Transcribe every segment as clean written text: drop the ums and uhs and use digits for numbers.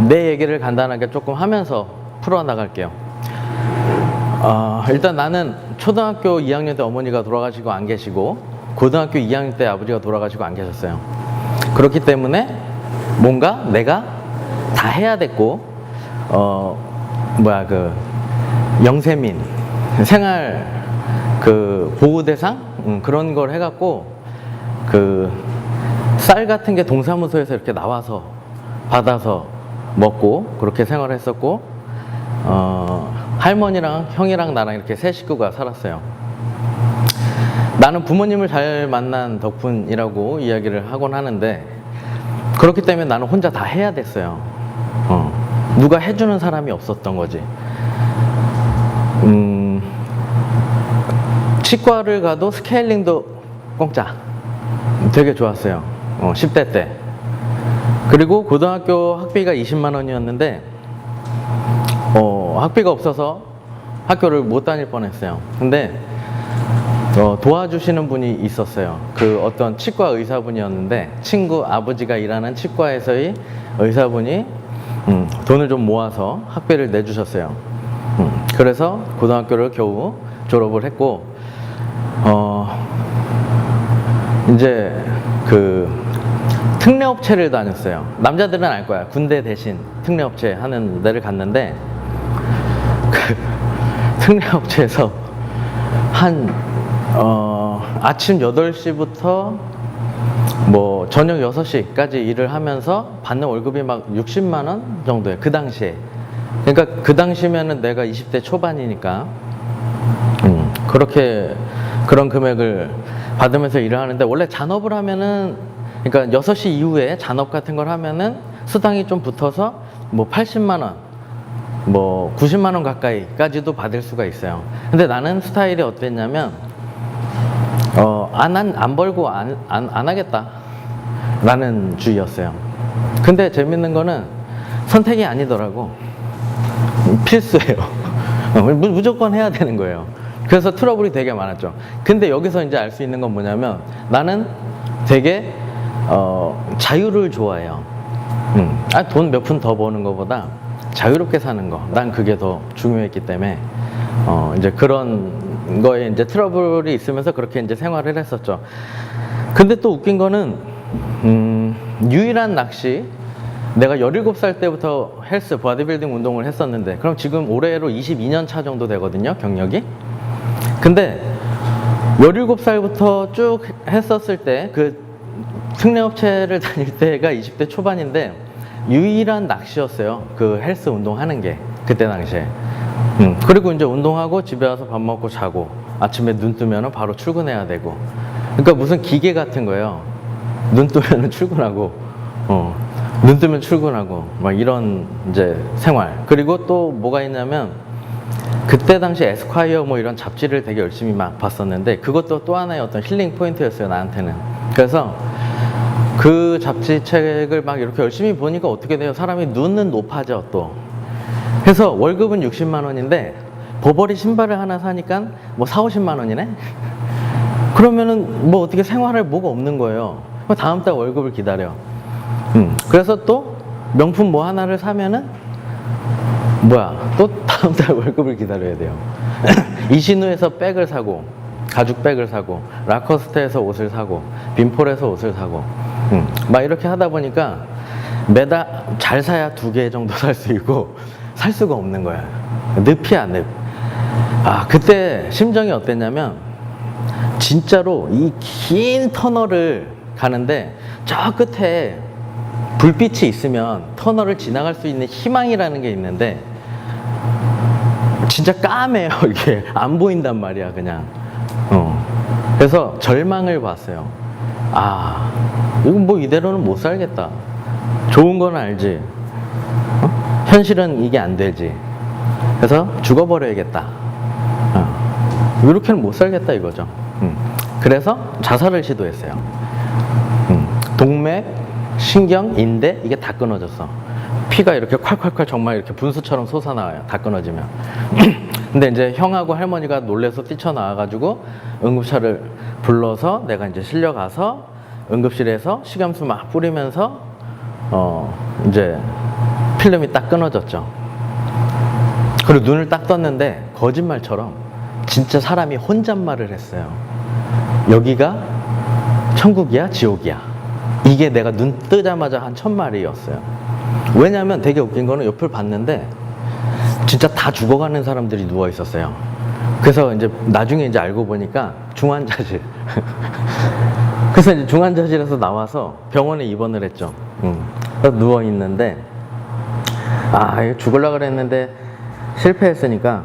내 얘기를 간단하게 조금 하면서 풀어나갈게요. 일단 나는 초등학교 2학년 때 어머니가 돌아가시고 안 계시고 고등학교 2학년 때 아버지가 돌아가시고 안 계셨어요. 그렇기 때문에 뭔가 내가 다 해야 됐고 영세민 생활 보호 대상 그런 걸 해갖고 쌀 같은 게 동사무소에서 이렇게 나와서 받아서 먹고 그렇게 생활을 했었고 할머니랑 형이랑 나랑 이렇게 세 식구가 살았어요. 나는 부모님을 잘 만난 덕분이라고 이야기를 하곤 하는데 그렇기 때문에 나는 혼자 다 해야 됐어요. 누가 해주는 사람이 없었던 거지. 치과를 가도 스케일링도 공짜. 되게 좋았어요. 10대 때. 그리고 고등학교 학비가 20만 원이었는데 학비가 없어서 학교를 못 다닐 뻔했어요. 근데 도와주시는 분이 있었어요. 어떤 치과 의사분이었는데 친구 아버지가 일하는 치과에서의 의사분이 돈을 좀 모아서 학비를 내주셨어요. 그래서 고등학교를 겨우 졸업을 했고 이제 특례업체를 다녔어요. 남자들은 알 거야. 군대 대신 특례업체 하는 데를 갔는데 특례업체에서 아침 8시부터 저녁 6시까지 일을 하면서 받는 월급이 막 60만 원 정도예요. 그 당시에. 그러니까 그 당시면은 내가 20대 초반이니까 그런 금액을 받으면서 일을 하는데 원래 잔업을 하면은 그러니까 6시 이후에 잔업 같은 걸 하면은 수당이 좀 붙어서 80만 원 90만 원 가까이까지도 받을 수가 있어요. 근데 나는 스타일이 어땠냐면 안 벌고 안 하겠다 라는 주의였어요. 근데 재밌는 거는 선택이 아니더라고. 필수예요. 무조건 해야 되는 거예요. 그래서 트러블이 되게 많았죠. 근데 여기서 이제 알 수 있는 건 뭐냐면 나는 되게 자유를 좋아해요. 돈 몇 푼 더 버는 것보다 자유롭게 사는 거, 난 그게 더 중요했기 때문에 이제 그런 거에 이제 트러블이 있으면서 그렇게 이제 생활을 했었죠. 근데 또 웃긴 거는 유일한 낚시, 내가 17살 때부터 헬스 바디빌딩 운동을 했었는데 그럼 지금 올해로 22년 차 정도 되거든요, 경력이. 근데 17살부터 쭉 했었을 때 특례업체를 다닐 때가 20대 초반인데 유일한 낚시였어요. 헬스 운동하는 게 그때 당시에. 그리고 이제 운동하고 집에 와서 밥 먹고 자고 아침에 눈 뜨면 바로 출근해야 되고. 그러니까 무슨 기계 같은 거예요. 눈 뜨면 출근하고 눈 뜨면 출근하고 막 이런 이제 생활. 그리고 또 뭐가 있냐면 그때 당시 에스콰이어 이런 잡지를 되게 열심히 막 봤었는데 그것도 또 하나의 어떤 힐링 포인트였어요, 나한테는. 그래서 그 잡지 책을 막 이렇게 열심히 보니까 어떻게 돼요? 사람이 눈은 높아져 또. 그래서 월급은 60만 원인데 버버리 신발을 하나 사니까 4, 50만 원이네? 그러면은 어떻게 생활할 뭐가 없는 거예요. 다음 달 월급을 기다려. 그래서 또 명품 하나를 사면은 또 다음 달 월급을 기다려야 돼요. 이신우에서 백을 사고 가죽 백을 사고 라커스테에서 옷을 사고 빈폴에서 옷을 사고 막 이렇게 하다 보니까 매달 잘 사야 2개 정도 살 수 있고 살 수가 없는 거야. 늪이야, 늪. 그때 심정이 어땠냐면 진짜로 이 긴 터널을 가는데 저 끝에 불빛이 있으면 터널을 지나갈 수 있는 희망이라는 게 있는데 진짜 까매요. 이게 안 보인단 말이야, 그냥. 그래서 절망을 봤어요. 이건 이대로는 못 살겠다. 좋은 건 알지. 현실은 이게 안 되지. 그래서 죽어버려야겠다. 이렇게는 못 살겠다 이거죠. 그래서 자살을 시도했어요. 동맥, 신경, 인대 이게 다 끊어졌어. 피가 이렇게 콸콸콸 정말 이렇게 분수처럼 솟아나와요. 다 끊어지면. 근데 이제 형하고 할머니가 놀래서 뛰쳐나와가지고 응급차를 불러서 내가 이제 실려가서 응급실에서 식염수 막 뿌리면서 이제 필름이 딱 끊어졌죠. 그리고 눈을 딱 떴는데 거짓말처럼 진짜 사람이 혼잣말을 했어요. 여기가 천국이야, 지옥이야. 이게 내가 눈 뜨자마자 한 1000마리였어요. 왜냐면 되게 웃긴 거는 옆을 봤는데 진짜 다 죽어가는 사람들이 누워 있었어요. 그래서 이제 나중에 이제 알고 보니까 중환자실. 그래서 이제 중환자실에서 나와서 병원에 입원을 했죠. 그래서 누워 있는데 이거 죽으려고 그랬는데 실패했으니까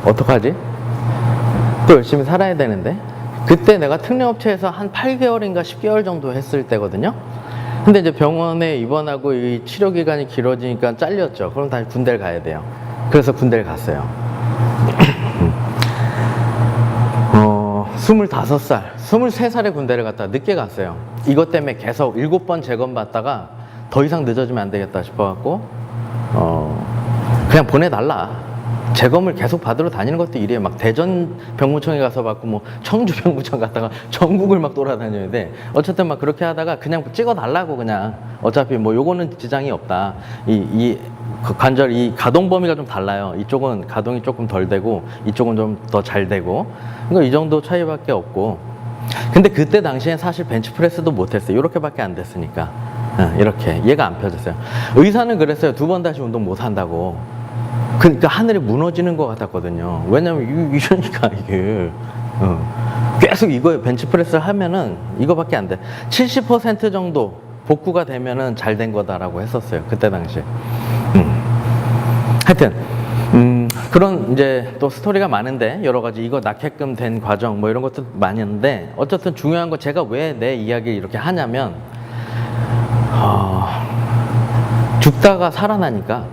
어떡하지? 또 열심히 살아야 되는데. 그때 내가 특례업체에서 한 8개월인가 10개월 정도 했을 때거든요. 근데 이제 병원에 입원하고 이 치료 기간이 길어지니까 잘렸죠. 그럼 다시 군대를 가야 돼요. 그래서 군대를 갔어요. 25살, 23살에 군대를 갔다가 늦게 갔어요. 이것 때문에 계속 7번 재검 받다가 더 이상 늦어지면 안 되겠다 싶어갖고 그냥 보내달라. 재검을 계속 받으러 다니는 것도 일이에요. 막 대전 병무청에 가서 받고 뭐 청주 병무청 갔다가 전국을 막 돌아다녀야 돼. 어쨌든 막 그렇게 하다가 그냥 찍어달라고. 그냥 어차피 뭐 요거는 지장이 없다. 관절 이 가동 범위가 좀 달라요. 이쪽은 가동이 조금 덜 되고 이쪽은 좀 더 잘 되고. 그러니까 이 정도 차이밖에 없고. 근데 그때 당시엔 사실 벤치프레스도 못했어요. 이렇게밖에 안 됐으니까. 이렇게 얘가 안 펴졌어요. 의사는 그랬어요. 2번 다시 운동 못 한다고. 그러니까 하늘이 무너지는 것 같았거든요. 왜냐면 이러니까 이게 계속 이거 벤치프레스를 하면은 이거밖에 안 돼. 70% 정도 복구가 되면은 잘 된 거다라고 했었어요. 그때 당시에. 하여튼 그런 이제 또 스토리가 많은데 여러 가지 이거 낳게끔 된 과정 뭐 이런 것도 많은데 어쨌든 중요한 건 제가 왜 내 이야기를 이렇게 하냐면 죽다가 살아나니까.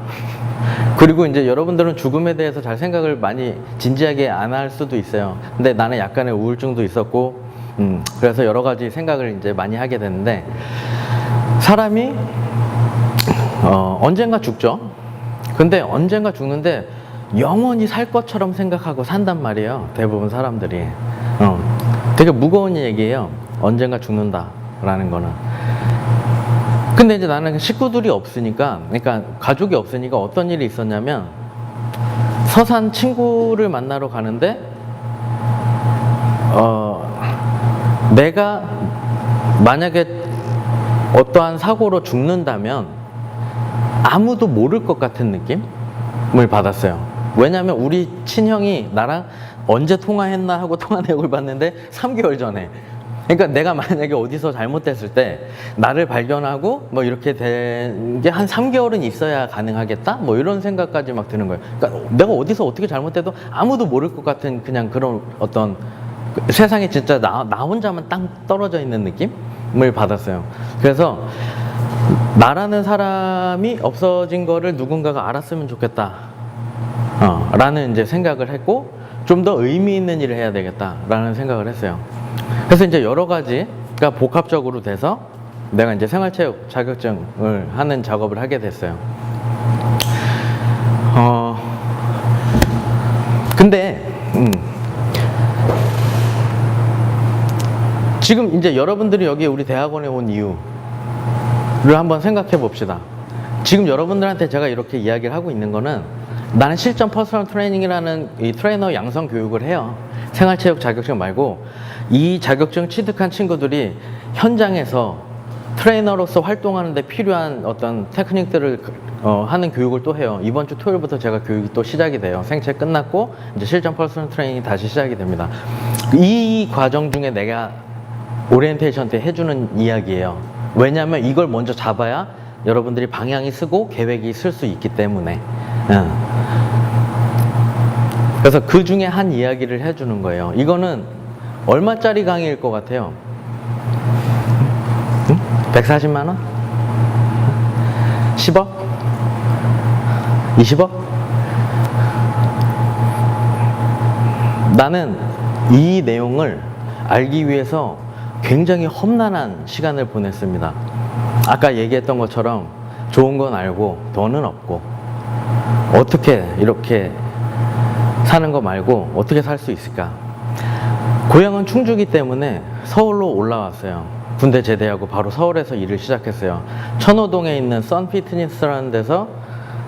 그리고 이제 여러분들은 죽음에 대해서 잘 생각을 많이 진지하게 안 할 수도 있어요. 근데 나는 약간의 우울증도 있었고, 그래서 여러 가지 생각을 이제 많이 하게 되는데, 사람이, 언젠가 죽죠? 근데 언젠가 죽는데 영원히 살 것처럼 생각하고 산단 말이에요. 대부분 사람들이. 되게 무거운 얘기예요. 언젠가 죽는다라는 거는. 근데 이제 나는 식구들이 없으니까, 그러니까 가족이 없으니까 어떤 일이 있었냐면 서산 친구를 만나러 가는데 내가 만약에 어떠한 사고로 죽는다면 아무도 모를 것 같은 느낌을 받았어요. 왜냐면 우리 친형이 나랑 언제 통화했나 하고 통화 내역을 봤는데 3개월 전에. 그러니까 내가 만약에 어디서 잘못됐을 때 나를 발견하고 뭐 이렇게 된 게 한 3개월은 있어야 가능하겠다? 뭐 이런 생각까지 막 드는 거예요. 그러니까 내가 어디서 어떻게 잘못해도 아무도 모를 것 같은 그냥 그런 어떤 세상에 진짜 나 혼자만 땅 떨어져 있는 느낌을 받았어요. 그래서 나라는 사람이 없어진 거를 누군가가 알았으면 좋겠다. 라는 이제 생각을 했고 좀 더 의미 있는 일을 해야 되겠다라는 생각을 했어요. 그래서 이제 여러 가지가 복합적으로 돼서 내가 이제 생활체육 자격증을 하는 작업을 하게 됐어요. 근데 지금 이제 여러분들이 여기 우리 대학원에 온 이유를 한번 생각해 봅시다. 지금 여러분들한테 제가 이렇게 이야기를 하고 있는 거는 나는 실전 퍼스널 트레이닝이라는 이 트레이너 양성 교육을 해요. 생활체육 자격증 말고 이 자격증 취득한 친구들이 현장에서 트레이너로서 활동하는 데 필요한 어떤 테크닉들을 하는 교육을 또 해요. 이번 주 토요일부터 제가 교육이 또 시작이 돼요. 생체 끝났고 이제 실전 퍼스널 트레이닝이 다시 시작이 됩니다. 이 과정 중에 내가 오리엔테이션 때 해주는 이야기예요. 왜냐하면 이걸 먼저 잡아야 여러분들이 방향이 쓰고 계획이 쓸 수 있기 때문에. 그래서 그 중에 한 이야기를 해주는 거예요. 이거는 얼마짜리 강의일 것 같아요? 140만 원? 10억? 20억? 나는 이 내용을 알기 위해서 굉장히 험난한 시간을 보냈습니다. 아까 얘기했던 것처럼 좋은 건 알고 돈은 없고 어떻게 이렇게 사는 거 말고 어떻게 살 수 있을까? 고향은 충주기 때문에 서울로 올라왔어요. 군대 제대하고 바로 서울에서 일을 시작했어요. 천호동에 있는 선 피트니스라는 데서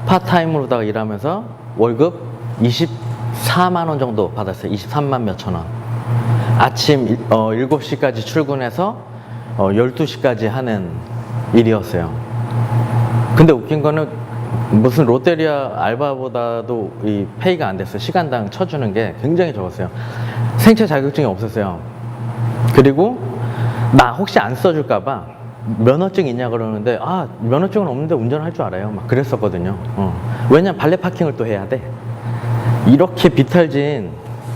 파타임으로다가 일하면서 월급 24만 원 정도 받았어요. 23만 몇천 원. 아침 7시까지 출근해서 12시까지 하는 일이었어요. 근데 웃긴 거는 무슨 롯데리아 알바보다도 이 페이가 안 됐어요. 시간당 쳐주는 게 굉장히 적었어요. 생체 자격증이 없었어요. 그리고 나 혹시 안 써줄까봐 면허증 있냐 그러는데, 아, 면허증은 없는데 운전할 줄 알아요. 막 그랬었거든요. 왜냐면 발레 파킹을 또 해야 돼. 이렇게 비탈진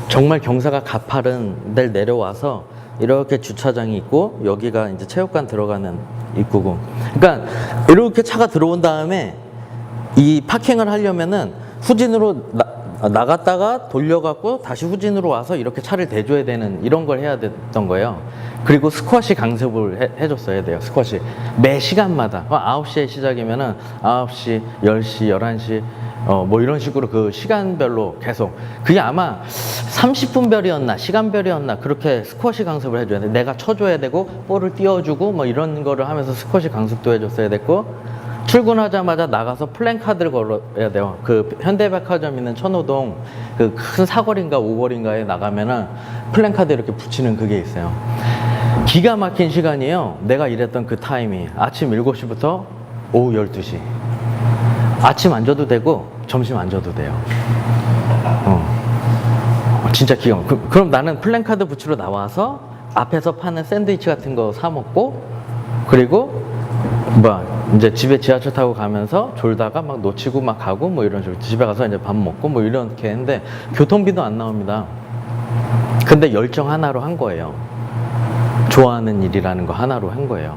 정말 경사가 가파른 데를 내려와서 이렇게 주차장이 있고 여기가 이제 체육관 들어가는 입구고. 그러니까 이렇게 차가 들어온 다음에 이 파킹을 하려면은 후진으로 나갔다가 돌려갖고 다시 후진으로 와서 이렇게 차를 대줘야 되는 이런 걸 해야 됐던 거예요. 그리고 스쿼시 강습을 해줬어야 돼요. 스쿼시 매 시간마다 9시에 시작이면은 9시, 10시, 11시 뭐 이런 식으로 그 시간별로 계속, 그게 아마 30분별이었나 시간별이었나 그렇게 스쿼시 강습을 해줘야 돼. 내가 쳐줘야 되고 볼을 띄워주고 뭐 이런 거를 하면서 스쿼시 강습도 해줬어야 됐고, 출근하자마자 나가서 플랜카드를 걸어야 돼요. 그 현대백화점 있는 천호동 그 큰 사거리인가 오거리인가에 나가면은 플랜카드 이렇게 붙이는 그게 있어요. 기가 막힌 시간이에요. 내가 일했던 그 타임이 아침 7시부터 오후 12시. 아침 안 줘도 되고 점심 안 줘도 돼요. 진짜 기가 막혀. 그럼 나는 플랜카드 붙이러 나와서 앞에서 파는 샌드위치 같은 거 사 먹고, 그리고 이제 집에 지하철 타고 가면서 졸다가 막 놓치고 막 가고 뭐 이런 식으로 집에 가서 이제 밥 먹고 뭐 이렇게 했는데 교통비도 안 나옵니다. 근데 열정 하나로 한 거예요. 좋아하는 일이라는 거 하나로 한 거예요.